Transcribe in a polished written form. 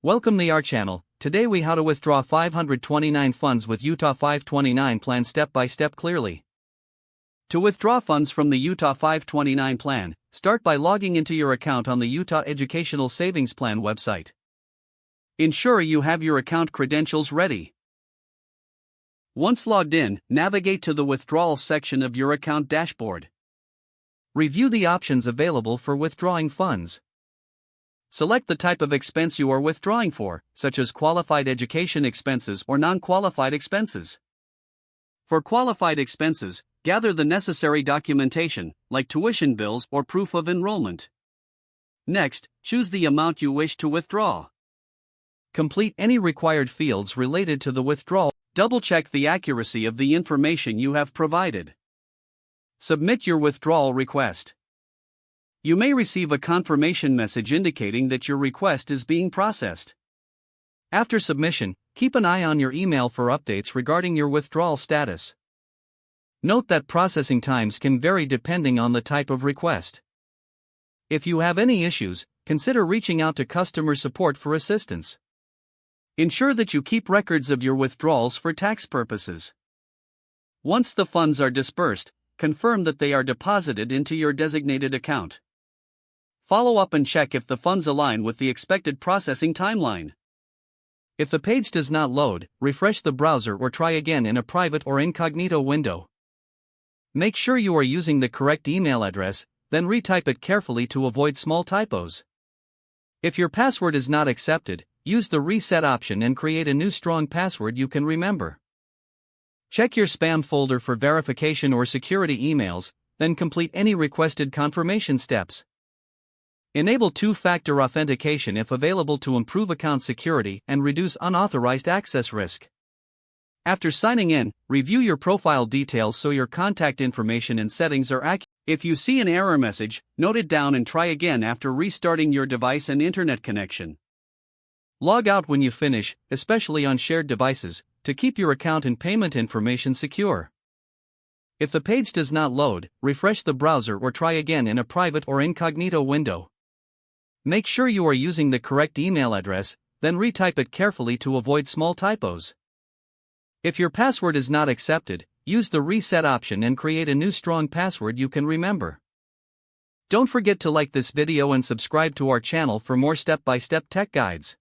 Welcome to our channel. Today we how to withdraw 529 funds with Utah 529 plan step by step clearly. To withdraw funds from the Utah 529 plan, start by logging into your account on the Utah Educational Savings Plan website. Ensure you have your account credentials ready. Once logged in, navigate to the withdrawal section of your account dashboard. Review the options available for withdrawing funds. Select the type of expense you are withdrawing for, such as qualified education expenses or non-qualified expenses. For qualified expenses, gather the necessary documentation, like tuition bills or proof of enrollment. Next, choose the amount you wish to withdraw. Complete any required fields related to the withdrawal. Double-check the accuracy of the information you have provided. Submit your withdrawal request. You may receive a confirmation message indicating that your request is being processed. After submission, keep an eye on your email for updates regarding your withdrawal status. Note that processing times can vary depending on the type of request. If you have any issues, consider reaching out to customer support for assistance. Ensure that you keep records of your withdrawals for tax purposes. Once the funds are dispersed, confirm that they are deposited into your designated account. Follow up and check if the funds align with the expected processing timeline. If the page does not load, refresh the browser or try again in a private or incognito window. Make sure you are using the correct email address, then retype it carefully to avoid small typos. If your password is not accepted, use the reset option and create a new strong password you can remember. Check your spam folder for verification or security emails, then complete any requested confirmation steps. Enable two-factor authentication if available to improve account security and reduce unauthorized access risk. After signing in, review your profile details so your contact information and settings are accurate. If you see an error message, note it down and try again after restarting your device and internet connection. Log out when you finish, especially on shared devices, to keep your account and payment information secure. If the page does not load, refresh the browser or try again in a private or incognito window. Make sure you are using the correct email address, then retype it carefully to avoid small typos. If your password is not accepted, use the reset option and create a new strong password you can remember. Don't forget to like this video and subscribe to our channel for more step-by-step tech guides.